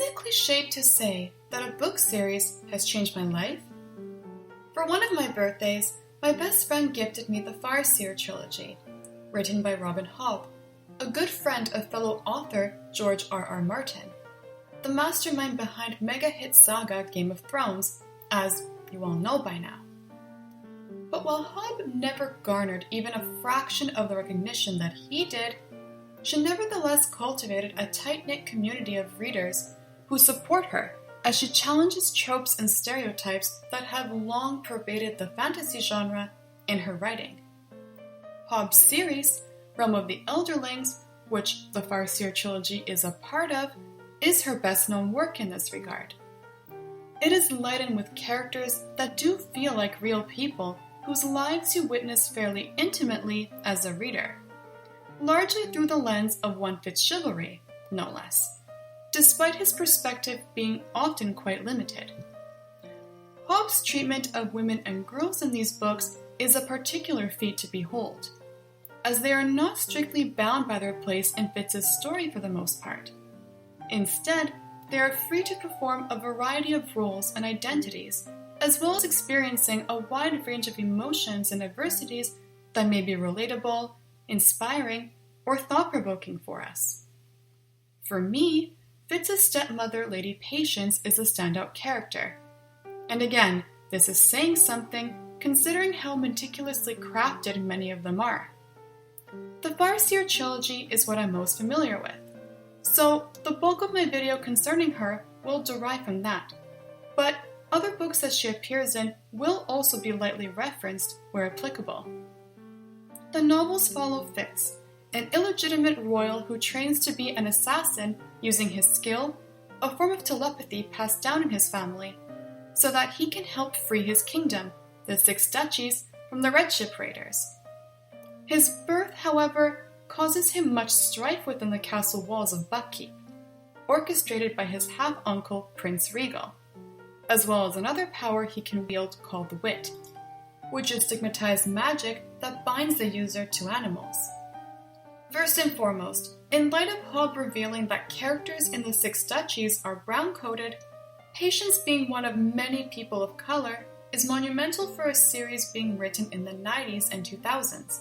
it cliched to say that a book series has changed my life? For one of my birthdays, my best friend gifted me the Farseer trilogy, written by Robin Hobb, a good friend of fellow author George R.R. Martin, the mastermind behind mega-hit saga Game of Thrones, as you all know by now. But while Hobb never garnered even a fraction of the recognition that he did, she nevertheless cultivated a tight-knit community of readers who support her as she challenges tropes and stereotypes that have long pervaded the fantasy genre in her writing. Hobb's series, Realm of the Elderlings, which the Farseer trilogy is a part of, is her best-known work in this regard. It is laden with characters that do feel like real people whose lives you witness fairly intimately as a reader, largely through the lens of one Fitzchivalry, no less, despite his perspective being often quite limited. Hobb's treatment of women and girls in these books is a particular feat to behold, as they are not strictly bound by their place in Fitz's story for the most part. Instead, they are free to perform a variety of roles and identities, as well as experiencing a wide range of emotions and adversities that may be relatable, inspiring, or thought-provoking for us. For me, Fitz's stepmother, Lady Patience, is a standout character. And again, this is saying something considering how meticulously crafted many of them are. The Farseer trilogy is what I'm most familiar with, so the bulk of my video concerning her will derive from that, but other books that she appears in will also be lightly referenced where applicable. The novels follow Fitz, an illegitimate royal who trains to be an assassin using his skill, a form of telepathy passed down in his family, so that he can help free his kingdom, the Six Duchies, from the Red Ship Raiders. His birth, however, causes him much strife within the castle walls of Buckkeep, orchestrated by his half-uncle Prince Regal, as well as another power he can wield called the Wit, which is stigmatized magic that binds the user to animals. First and foremost, in light of Hobb revealing that characters in the Six Duchies are brown-coated, Patience being one of many people of color is monumental for a series being written in the 90s and 2000s,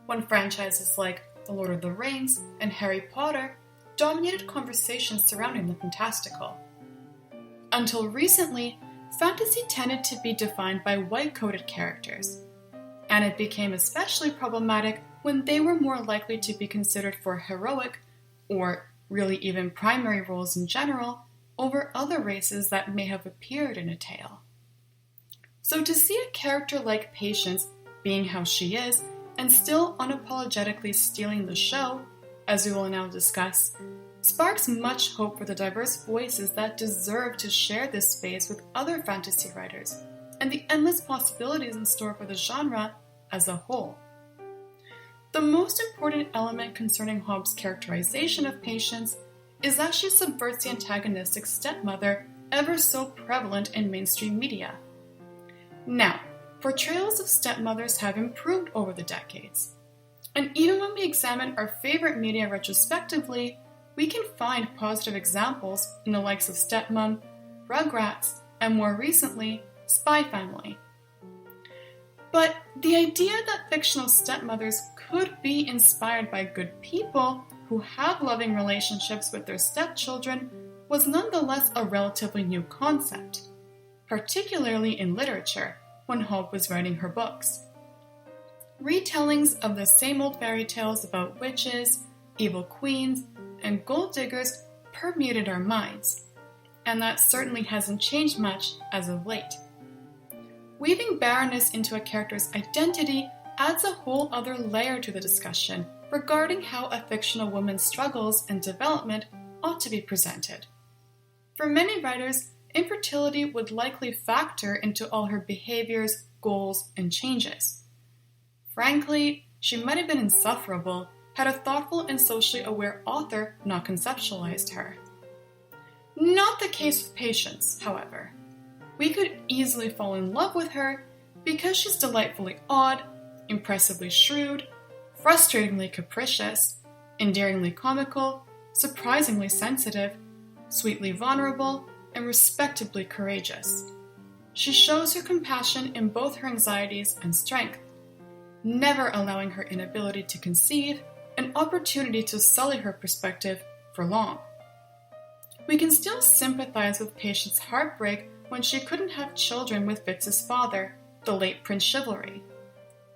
when franchises like The Lord of the Rings and Harry Potter dominated conversations surrounding the fantastical. Until recently, fantasy tended to be defined by white-coated characters, and it became especially problematic when they were more likely to be considered for heroic, or really even primary roles in general, over other races that may have appeared in a tale. So to see a character like Patience being how she is, and still unapologetically stealing the show, as we will now discuss, sparks much hope for the diverse voices that deserve to share this space with other fantasy writers, and the endless possibilities in store for the genre as a whole. The most important element concerning Hobb's characterization of Patience is that she subverts the antagonistic stepmother ever so prevalent in mainstream media. Now, portrayals of stepmothers have improved over the decades, and even when we examine our favorite media retrospectively, we can find positive examples in the likes of Stepmom, Rugrats, and more recently, Spy Family. But the idea that fictional stepmothers could be inspired by good people who have loving relationships with their stepchildren was nonetheless a relatively new concept, particularly in literature when Hobb was writing her books. Retellings of the same old fairy tales about witches, evil queens, and gold diggers permeated our minds, and that certainly hasn't changed much as of late. Weaving barrenness into a character's identity adds a whole other layer to the discussion regarding how a fictional woman's struggles and development ought to be presented. For many writers, infertility would likely factor into all her behaviors, goals, and changes. Frankly, she might have been insufferable had a thoughtful and socially aware author not conceptualized her. Not the case with Patience, however. We could easily fall in love with her because she's delightfully odd, impressively shrewd, frustratingly capricious, endearingly comical, surprisingly sensitive, sweetly vulnerable, and respectably courageous. She shows her compassion in both her anxieties and strength, never allowing her inability to conceive an opportunity to sully her perspective for long. We can still sympathize with Patience's heartbreak when she couldn't have children with Fitz's father, the late Prince Chivalry,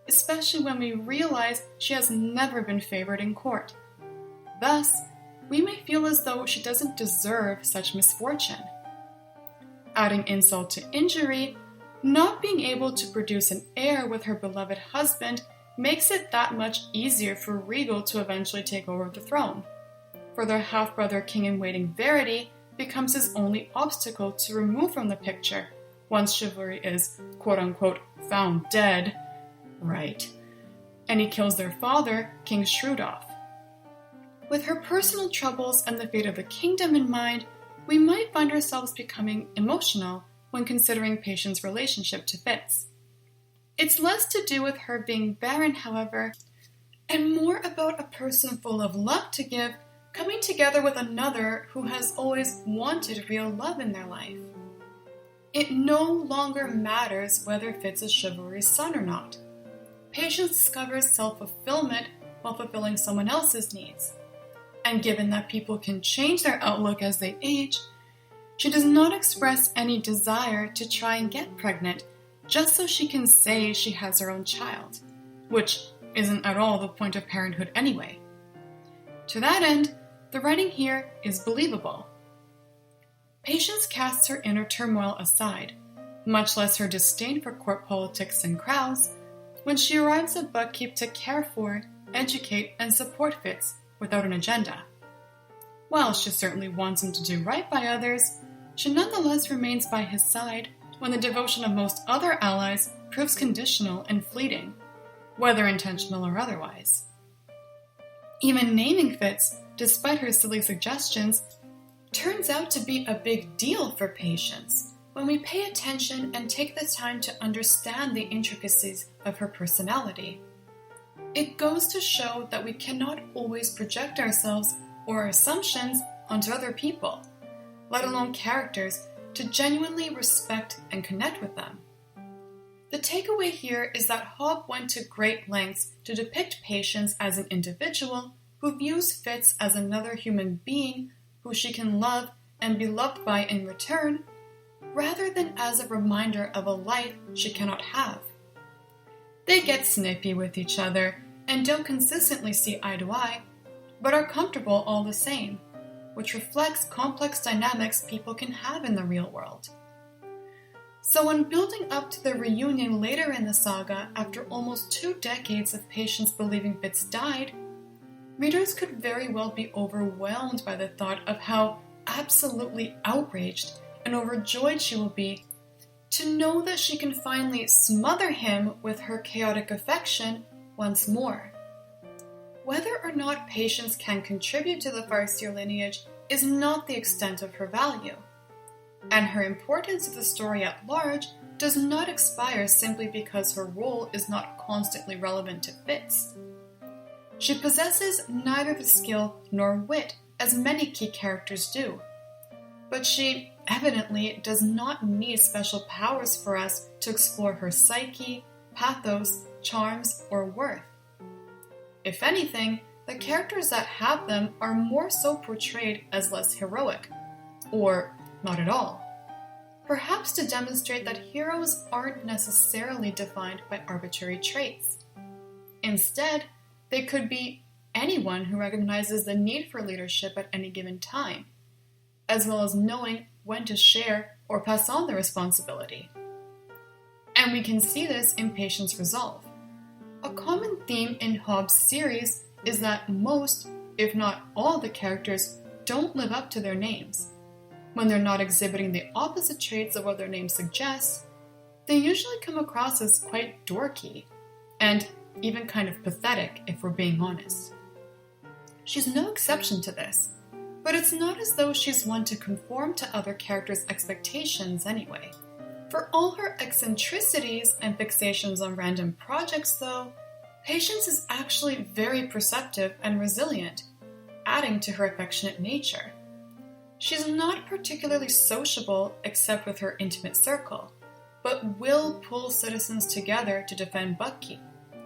especially when we realize she has never been favored in court. Thus, we may feel as though she doesn't deserve such misfortune. Adding insult to injury, not being able to produce an heir with her beloved husband makes it that much easier for Regal to eventually take over the throne, for their half-brother king-in-waiting Verity becomes his only obstacle to remove from the picture once Chivalry is, quote-unquote, found dead, right, and he kills their father, King Shrewdoff. With her personal troubles and the fate of the kingdom in mind, we might find ourselves becoming emotional when considering Patience's relationship to Fitz. It's less to do with her being barren, however, and more about a person full of love to give coming together with another who has always wanted real love in their life. It no longer matters whether Fitz is Chivalry's son or not. Patience discovers self-fulfillment while fulfilling someone else's needs. And given that people can change their outlook as they age, she does not express any desire to try and get pregnant just so she can say she has her own child, which isn't at all the point of parenthood anyway. To that end, the writing here is believable. Patience casts her inner turmoil aside, much less her disdain for court politics and crowds, when she arrives at Buckkeep to care for, educate, and support Fitz without an agenda. While she certainly wants him to do right by others, she nonetheless remains by his side when the devotion of most other allies proves conditional and fleeting, whether intentional or otherwise. Even naming Fitz, despite her silly suggestions, turns out to be a big deal for Patience when we pay attention and take the time to understand the intricacies of her personality. It goes to show that we cannot always project ourselves or our assumptions onto other people, let alone characters, to genuinely respect and connect with them. The takeaway here is that Hobb went to great lengths to depict Patience as an individual who views Fitz as another human being who she can love and be loved by in return, rather than as a reminder of a life she cannot have. They get snippy with each other and don't consistently see eye to eye, but are comfortable all the same, which reflects complex dynamics people can have in the real world. So when building up to the reunion later in the saga after almost 2 decades of Patience believing Fitz died, readers could very well be overwhelmed by the thought of how absolutely outraged and overjoyed she will be to know that she can finally smother him with her chaotic affection once more. Whether or not Patience can contribute to the Farseer lineage is not the extent of her value, and her importance to the story at large does not expire simply because her role is not constantly relevant to Fitz. She possesses neither the skill nor wit as many key characters do, but she evidently does not need special powers for us to explore her psyche, pathos, charms, or worth. If anything, the characters that have them are more so portrayed as less heroic, or not at all. Perhaps to demonstrate that heroes aren't necessarily defined by arbitrary traits. Instead, they could be anyone who recognizes the need for leadership at any given time, as well as knowing when to share or pass on the responsibility. And we can see this in Patience's resolve. A common theme in Hobb's series is that most, if not all, the characters don't live up to their names. When they're not exhibiting the opposite traits of what their name suggests, they usually come across as quite dorky, and even kind of pathetic if we're being honest. She's no exception to this, but it's not as though she's one to conform to other characters' expectations anyway. For all her eccentricities and fixations on random projects, though, Patience is actually very perceptive and resilient, adding to her affectionate nature. She's not particularly sociable except with her intimate circle, but will pull citizens together to defend Buckkeep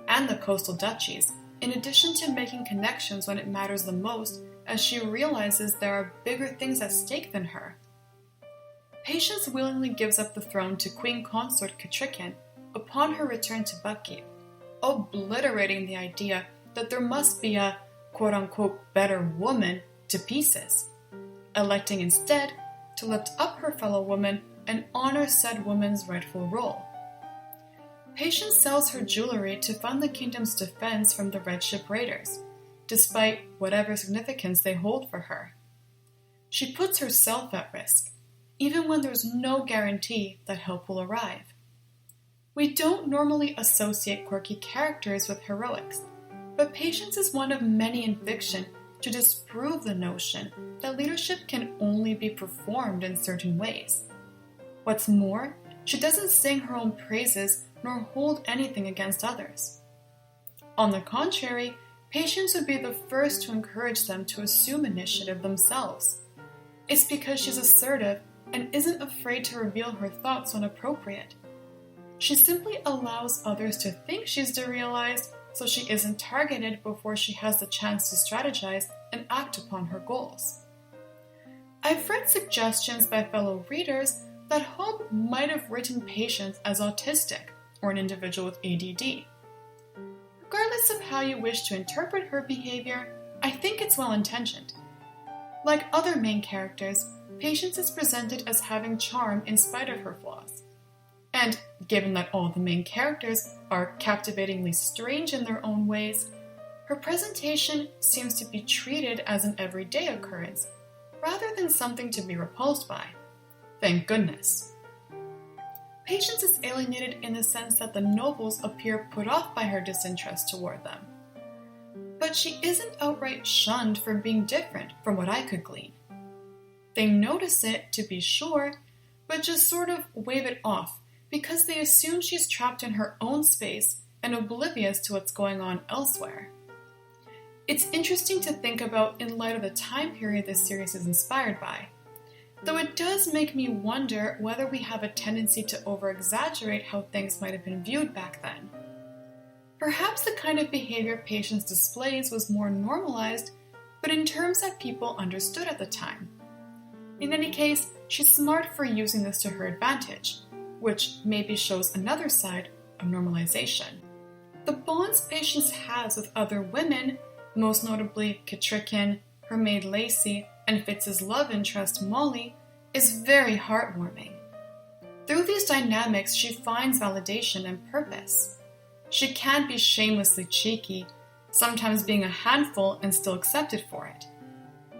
and the coastal duchies, in addition to making connections when it matters the most, as she realizes there are bigger things at stake than her. Patience willingly gives up the throne to Queen Consort Catrican upon her return to Buckkeep, obliterating the idea that there must be a quote-unquote better woman to pieces, electing instead to lift up her fellow woman and honor said woman's rightful role. Patience sells her jewelry to fund the kingdom's defense from the Red Ship raiders, despite whatever significance they hold for her. She puts herself at risk, even when there's no guarantee that help will arrive. We don't normally associate quirky characters with heroics, but Patience is one of many in fiction to disprove the notion that leadership can only be performed in certain ways. What's more, she doesn't sing her own praises nor hold anything against others. On the contrary, Patience would be the first to encourage them to assume initiative themselves. It's because she's assertive and isn't afraid to reveal her thoughts when appropriate. She simply allows others to think she's derealized so she isn't targeted before she has the chance to strategize and act upon her goals. I've read suggestions by fellow readers that Hobb might have written Patience as autistic or an individual with ADD. Regardless of how you wish to interpret her behavior, I think it's well-intentioned. Like other main characters, Patience is presented as having charm in spite of her flaws. And given that all the main characters are captivatingly strange in their own ways, her presentation seems to be treated as an everyday occurrence, rather than something to be repulsed by. Thank goodness. Patience is alienated in the sense that the nobles appear put off by her disinterest toward them. But she isn't outright shunned for being different, from what I could glean. They notice it, to be sure, but just sort of wave it off because they assume she's trapped in her own space and oblivious to what's going on elsewhere. It's interesting to think about in light of the time period this series is inspired by, though it does make me wonder whether we have a tendency to over-exaggerate how things might have been viewed back then. Perhaps the kind of behavior Patience displays was more normalized, but in terms that people understood at the time. In any case, she's smart for using this to her advantage, which maybe shows another side of normalization. The bonds Patience has with other women, most notably Catrican, her maid Lacey, and Fitz's love interest Molly, is very heartwarming. Through these dynamics, she finds validation and purpose. She can be shamelessly cheeky, sometimes being a handful and still accepted for it.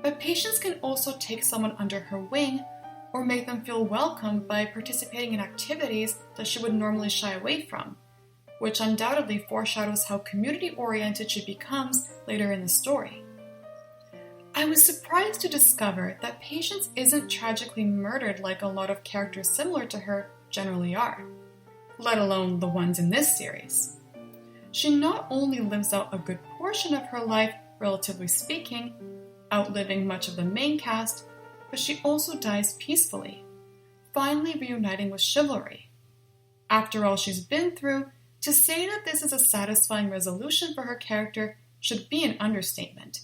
But Patience can also take someone under her wing or make them feel welcome by participating in activities that she would normally shy away from, which undoubtedly foreshadows how community-oriented she becomes later in the story. I was surprised to discover that Patience isn't tragically murdered like a lot of characters similar to her generally are, let alone the ones in this series. She not only lives out a good portion of her life, relatively speaking, outliving much of the main cast, but she also dies peacefully, finally reuniting with chivalry. After all she's been through, to say that this is a satisfying resolution for her character should be an understatement.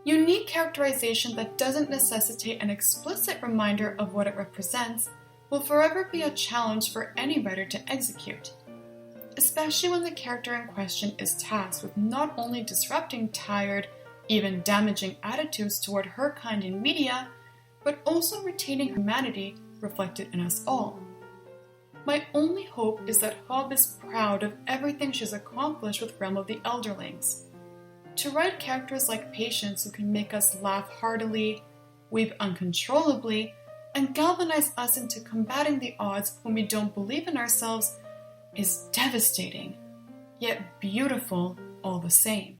Unique characterization that doesn't necessitate an explicit reminder of what it represents will forever be a challenge for any writer to execute, especially when the character in question is tasked with not only disrupting tired, even damaging attitudes toward her kind in media, but also retaining humanity reflected in us all. My only hope is that Hobb is proud of everything she's accomplished with Realm of the Elderlings. To write characters like Patience who can make us laugh heartily, weep uncontrollably, and galvanize us into combating the odds when we don't believe in ourselves is devastating, yet beautiful all the same.